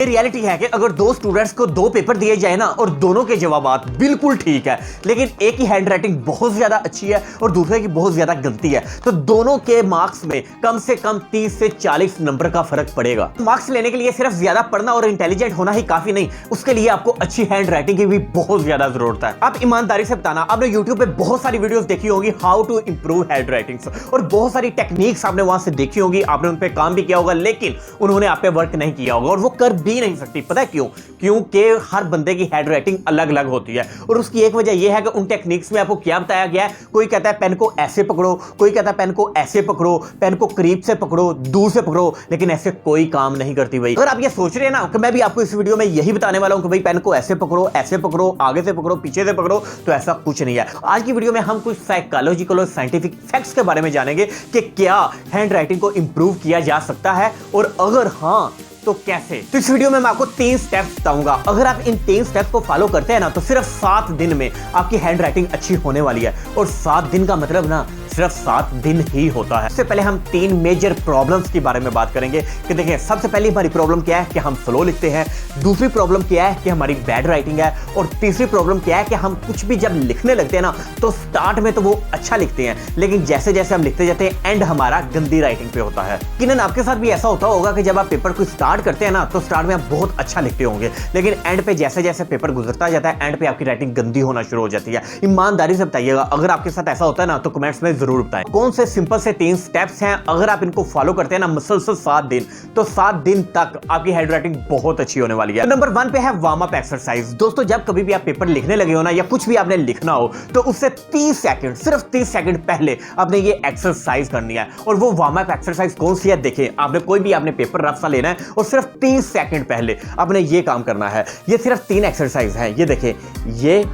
ये रियलिटी है कि अगर दो स्टूडेंट्स को दो पेपर दिए जाए ना और दोनों के जवाबात बिल्कुल ठीक है, लेकिन एक की हैंडराइटिंग बहुत ज्यादा अच्छी है और दूसरे की बहुत ज्यादा गलती है, तो दोनों के मार्क्स में कम से कम 30 से 40 नंबर का फर्क पड़ेगा। मार्क्स लेने के लिए सिर्फ ज्यादा पढ़ना और इंटेलिजेंट होना ही काफी नहीं, उसके लिए आपको अच्छी हैंडराइटिंग की भी बहुत ज्यादा जरूरत है। आप ईमानदारी से बताना, आपने यूट्यूब पे बहुत सारी वीडियोस देखी होगी हाउ टू इंप्रूव हैंडराइटिंग, और बहुत सारी टेक्निक्स आपने वहां से देखी होगी, आपने उन पे काम भी किया होगा, लेकिन उन्होंने आप पे वर्क नहीं किया होगा और वो कर भी नहीं सकती। पता है क्यों? क्योंकि हर बंदे की हैंडराइटिंग अलग अलग होती है और उसकी एक वजह यह है कि उन टेक्निक्स में आपको क्या बताया गया है। कोई कहता है पेन को ऐसे पकड़ो, कोई कहता है पेन को ऐसे पकड़ो, पेन को करीब से पकड़ो, दूर से पकड़ो, लेकिन ऐसे कोई काम नहीं करती भाई। अगर आप ये सोच रहे हैं ना कि मैं भी आपको इस वीडियो में यही बताने वाला हूं कि भाई पेन को ऐसे पकड़ो, आगे से पकड़ो, पीछे से पकड़ो, तो ऐसा कुछ नहीं है। आज की वीडियो में हम कुछ साइकोलॉजिकल और साइंटिफिक फैक्ट्स के बारे में जानेंगे कि क्या हैंडराइटिंग को इंप्रूव किया जा सकता है और अगर हाँ तो कैसे। तो इस वीडियो में मैं आपको 3 स्टेप्स बताऊंगा। अगर आप इन 3 स्टेप्स को फॉलो करते हैं ना तो सिर्फ 7 दिन में आपकी हैंडराइटिंग अच्छी होने वाली है। और 7 दिन का मतलब ना सिर्फ 7 दिन ही होता है। इससे पहले हम 3 मेजर प्रॉब्लम्स के बारे में बात करेंगे कि देखिए सबसे पहली हमारी प्रॉब्लम क्या है कि हम स्लो लिखते हैं, दूसरी प्रॉब्लम क्या है कि हमारी बैड राइटिंग है, और तीसरी प्रॉब्लम क्या है कि हम कुछ भी जब लिखने लगते हैं ना तो स्टार्ट में तो वो अच्छा लिखते हैं, लेकिन जैसे जैसे हम लिखते जाते हैं एंड हमारा गंदी राइटिंग पे होता है। यकीनन आपके साथ भी ऐसा होता होगा कि जब आप पेपर को स्टार्ट करते हैं ना तो स्टार्ट में आप बहुत अच्छा लिखते होंगे, लेकिन एंड पे जैसे जैसे पेपर गुजरता जाता है एंड पे आपकी राइटिंग गंदी होना शुरू हो जाती है। ईमानदारी से बताइएगा अगर आपके साथ ऐसा होता है ना तो कमेंट्स में जरूर बताएं कौन से सिंपल से 3 स्टेप्स हैं। अगर आप इनको फॉलो करते हैं ना मुसलसल 7 दिन, तो 7 दिन तक आपकी हैंडराइटिंग बहुत अच्छी होने वाली है। नंबर 1 पे है वार्म अप एक्सरसाइज। दोस्तों जब कभी भी आप पेपर लिखने लगे हो ना या कुछ भी आपने लिखना हो तो उससे 30 सेकंड, सिर्फ 30 सेकंड पहले आपने ये एक्सरसाइज करनी है। और वो वार्म अप एक्सरसाइज कौन सी है? देखिए आपने कोई भी आपने पेपर रफ सा लेना है और सिर्फ 30 सेकंड पहले आपने ये काम करना है। ये सिर्फ 3 एक्सरसाइज है। ये देखिए ये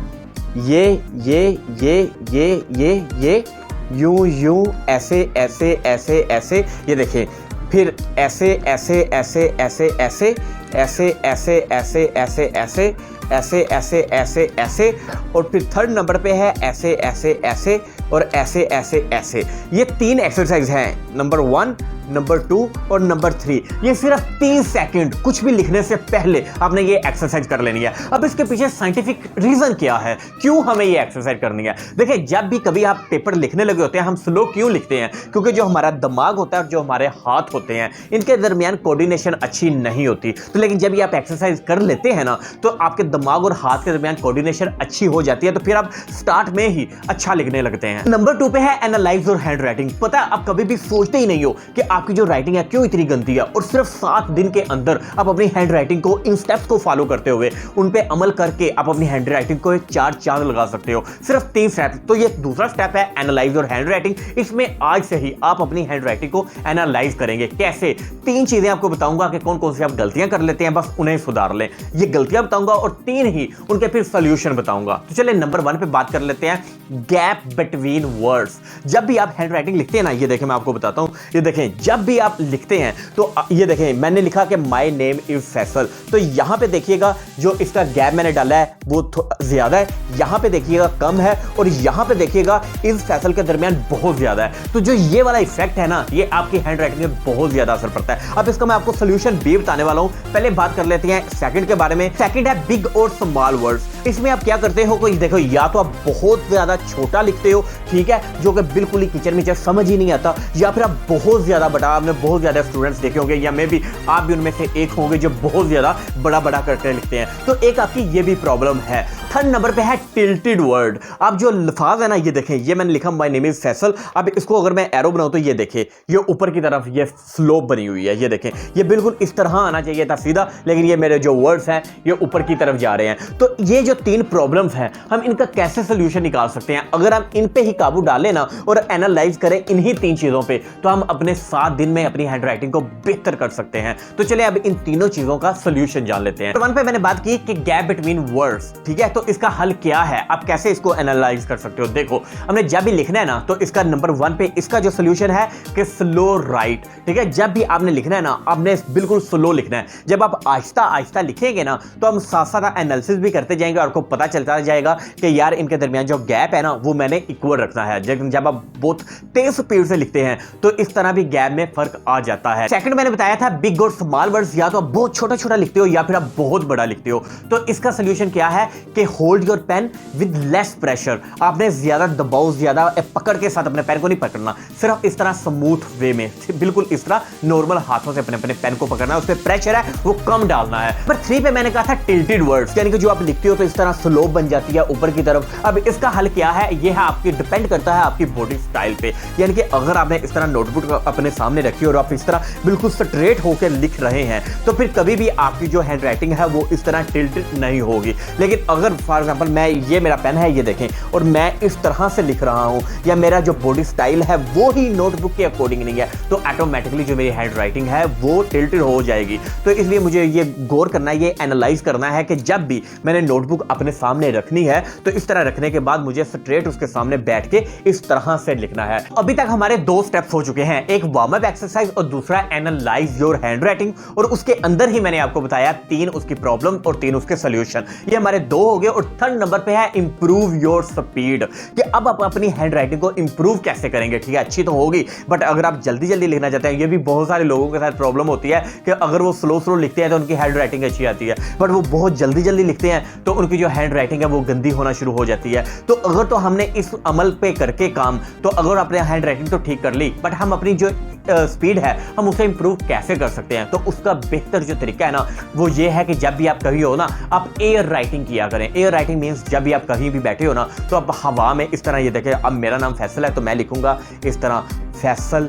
यूं ऐसे ऐसे ऐसे ऐसे, ये देखें, फिर ऐसे ऐसे ऐसे ऐसे ऐसे ऐसे ऐसे ऐसे ऐसे ऐसे ऐसे ऐसे ऐसे ऐसे, और फिर 3rd नंबर पे है ऐसे ऐसे ऐसे और ऐसे ऐसे ऐसे। ये 3 एक्सरसाइज हैं, नंबर 1, नंबर 2 और नंबर 3। ये सिर्फ 30 सेकंड कुछ भी लिखने से पहले आपने ये एक्सरसाइज कर लेनी है। अब इसके पीछे साइंटिफिक रीजन क्या है, क्यों हमें ये एक्सरसाइज करनी है? देखिए जब भी कभी आप पेपर लिखने लगे होते हैं, हम स्लो क्यों लिखते हैं? क्योंकि जो हमारा दिमाग होता है और जो हमारे हाथ होते हैं इनके दरमियान कोऑर्डिनेशन अच्छी नहीं होती। तो लेकिन जब ये आप एक्सरसाइज कर लेते हैं ना तो आपके दिमाग और हाथ के दरमियान कोऑर्डिनेशन अच्छी हो जाती है, तो फिर आप स्टार्ट में ही अच्छा लिखने लगते हैं। नंबर 2 पे है एनालाइज योर हैंडराइटिंग। पता है आप कभी भी सोचते ही नहीं हो कि आपकी जो राइटिंग है क्यों इतनी गंदी है, और सिर्फ 7 दिन के अंदर आप अपनी हैंडराइटिंग को इन स्टेप्स को फॉलो करते हुए उन पे अमल करके आप अपनी हैंडराइटिंग को 4 चांद लगा सकते हो। सिर्फ 3 स्टेप। तो ये दूसरा स्टेप है एनालाइज योर हैंडराइटिंग। इसमें आज से ही आप अपनी हैंडराइटिंग को एनालाइज करेंगे। कैसे? 3 चीजें आपको बताऊंगा कि कौन कौन सी आप गलतियां कर लेते हैं, बस उन्हें सुधार लें। ये गलतियां बताऊंगा और 3 ही उनके फिर सोल्यूशन बताऊंगा। तो चलिए नंबर 1 पे बात कर लेते हैं, गैप बिटवीन वर्ड्स। जब भी आप हैंडराइटिंग लिखते हैं ना, ये देखें मैं आपको बताता हूं, ये देखें जब भी आप लिखते हैं तो ये देखें मैंने लिखा कि माय नेम इज फैसल, तो यहां पे देखिएगा जो इसका गैप मैंने डाला है वो ज्यादा है, यहां पे देखिएगा कम है, और यहां पे देखिएगा इज फैसल के दरमियान बहुत ज्यादा है। तो जो ये वाला इफेक्ट है ना, ये आपकी हैंडराइटिंग में बहुत ज्यादा असर पड़ता है। अब इसका मैं आपको सोल्यूशन भी बताने वाला हूं। पहले बात कर लेते हैं सेकंड के बारे में। सेकंड है बिग और स्मॉल वर्ड्स। इसमें आप क्या करते हो, कोई देखो या तो आप बहुत ज्यादा छोटा लिखते हो, ठीक है, जो कि बिल्कुल ही किचर मिचर समझ ही नहीं आता, या फिर आप बहुत ज्यादा बड़ा, आपने बहुत ज्यादा स्टूडेंट्स देखे होंगे या मे भी आप भी उनमें से एक होंगे जो बहुत ज्यादा बड़ा बड़ा करके लिखते हैं, तो एक आपकी ये भी प्रॉब्लम है। 3rd नंबर पे है टिल्टेड वर्ड। आप जो अल्फाज है ना, ये देखें, ये मैंने लिखा माय नेम इज फैसल। अब इसको अगर मैं एरो बनाऊं तो ये देखें, ये ऊपर की तरफ ये स्लोप बनी हुई है, ये देखें, ये बिल्कुल इस तरह आना चाहिए था सीधा, लेकिन ये मेरे जो वर्ड्स हैं ये ऊपर की तरफ जा रहे हैं। तो ये जो 3 प्रॉब्लम्स हैं, हम इनका कैसे सोल्यूशन निकाल सकते हैं? अगर हम इन पे ही काबू डालें ना और एनालाइज करें इन्हीं 3 चीजों पे, तो हम अपने 7 दिन में अपनी हैंडराइटिंग को बेहतर कर सकते हैं। तो चलिए अब इन तीनों चीजों का सोल्यूशन जान लेते हैं। नंबर 1 पे मैंने बात की कि गैप बिटवीन वर्ड्स, ठीक है, तो इसका हल क्या है, आप कैसे इसको एनालाइज कर सकते हो? देखो हमने जब भी लिखना है ना तो इसका नंबर 1 पे इसका जो सोल्यूशन है कि स्लो राइट, ठीक है। जब भी आपने लिखना है ना, आपने बिल्कुल स्लो लिखना है। जब आप आहिस्ता आहिस्ता लिखेंगे ना तो हम साथ साथ एनालिसिस भी करते जाएंगे और आपको पता चलता जाएगा कि यार इनके दरमियान जो गैप है ना वो मैंने इक्वल रखना है। लेकिन जब आप बहुत तेज स्पीड से लिखते हैं तो इस तरह भी गैप में फर्क आ जाता है। सेकंड मैंने बताया था बिग और स्मॉल वर्ड्स, या तो आप बहुत छोटा छोटा लिखते हो या फिर आप बहुत बड़ा लिखते हो। तो इसका सोल्यूशन क्या है कि hold your pen with less pressure. आपने ज्यादा दबाव, ज्यादा पकड़ के साथ अपने पेन को नहीं पकड़ना, सिर्फ इस तरह स्मूथ वे में, बिल्कुल इस तरह नॉर्मल हाथों से अपने पेन को पकड़ना है। उस पर प्रेशर है वो कम डालना है। नंबर 3 पे मैंने कहा था टिल्टेड वर्ड्स, यानी कि जो आप लिखते हो तो इस तरह स्लोप बन जाती है ऊपर की तरफ। अब इसका हल क्या है, ये है आपकी डिपेंड करता है आपकी बॉडी स्टाइल पे। यानी कि अगर आपने इस तरह नोटबुक अपने सामने रखी और आप इस तरह बिल्कुल स्ट्रेट होकर लिख रहे हैं तो फिर कभी भी आपकी जो हैंड राइटिंग है वो इस तरह टिल्टेड नहीं होगी। लेकिन अगर फॉर एग्जांपल मैं, ये मेरा पेन है, ये देखें, और मैं इस तरह से लिख रहा हूं या मेरा जो बॉडी स्टाइल है वो ही नोटबुक के अकॉर्डिंग नहीं है, तो ऑटोमेटिकली जो मेरी हैंड राइटिंग है वो टिल्टेड हो जाएगी। तो इसलिए मुझे ये गौर करना है, ये एनालाइज करना है कि जब भी मैंने नोटबुक अपने सामने रखनी है तो इस तरह रखने के बाद मुझे स्ट्रेट उसके सामने बैठ के इस तरह से लिखना है। अभी तक हमारे 2 स्टेप्स हो चुके हैं, एक वार्म अप एक्सरसाइज और दूसरा एनालाइज योर हैंड राइटिंग। और उसके अंदर ही मैंने आपको बताया 3 उसकी प्रॉब्लम और 3 उसके सोल्यूशन। ये हमारे 2 हो गए। और थर्ड नंबर पे है इंप्रूव योर स्पीड, कि अब आप अपनी हैंड राइटिंग को इंप्रूव कैसे करेंगे। ठीक है, अच्छी तो होगी, बट अगर आप जल्दी जल्दी लिखना चाहते हैं, ये भी बहुत सारे लोगों के साथ प्रॉब्लम होती है कि अगर वो स्लो स्लो लिखते हैं तो उनकी हैंड राइटिंग अच्छी आती है, बट वो बहुत जल्दी जल्दी लिखते हैं तो उनकी जो हैंड राइटिंग है वो गंदी होना शुरू हो जाती है। तो अगर तो हमने इस अमल पे करके काम, तो अगर अपने हैंड राइटिंग तो ठीक कर ली, बट हम अपनी जो स्पीड है हम उसे इंप्रूव कैसे कर सकते हैं। तो उसका बेहतर जो तरीका है ना वो ये है कि जब भी आप कहीं हो ना, आप एयर राइटिंग किया करें। एयर राइटिंग मींस जब भी आप कहीं भी बैठे हो ना तो आप हवा में इस तरह, ये देखें, अब मेरा नाम फैसल है तो मैं लिखूंगा इस तरह फैसल।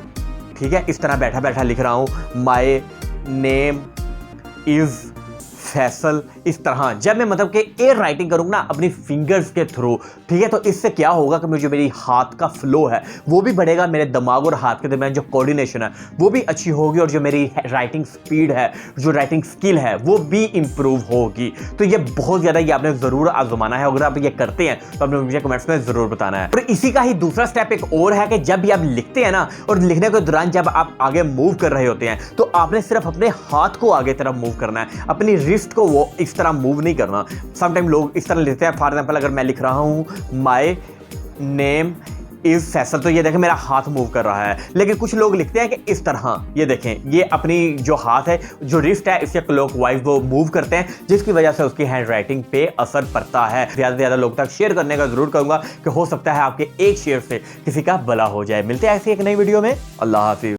ठीक है, इस तरह बैठा बैठा लिख रहा हूं, माय नेम इज फैसल। इस तरह जब मैं मतलब कि एयर राइटिंग करूंगा ना अपनी फिंगर्स के थ्रू, ठीक है, तो इससे क्या होगा कि जो मेरी हाथ का फ्लो है वो भी बढ़ेगा, मेरे दिमाग और हाथ के दरमियान जो कोऑर्डिनेशन है वो भी अच्छी होगी, और जो मेरी राइटिंग स्पीड है, जो राइटिंग स्किल है वो भी इंप्रूव होगी। तो ये बहुत ज़्यादा, ये आपने ज़रूर आजमाना है। अगर आप ये करते हैं तो आपने मुझे कमेंट्स में ज़रूर बताना है। और इसी का ही दूसरा स्टेप एक और है कि जब भी आप लिखते हैं ना, और लिखने के दौरान जब आप आगे मूव कर रहे होते हैं तो आपने सिर्फ अपने हाथ को आगे तरफ मूव करना है, अपनी रिस्ट को वो इस तरह मूव नहीं करना। समटाइम लोग इस तरह लिखते हैं, फॉर एग्जांपल अगर मैं लिख रहा हूं माय नेम इज फैसल, तो ये देखें मेरा हाथ मूव कर रहा है। लेकिन कुछ लोग लिखते हैं कि इस तरह, ये देखें, ये अपनी जो हाथ है, जो रिस्ट है, इसके क्लॉकवाइज वो मूव करते हैं, जिसकी वजह से उसकी हैंड राइटिंग पे असर पड़ता है। ज़्यादा से ज़्यादा लोग तक शेयर करने का जरूर कहूँगा कि हो सकता है आपके एक शेयर से किसी का भला हो जाए। मिलते हैं ऐसी एक नई वीडियो में। अल्लाह हाफिज़।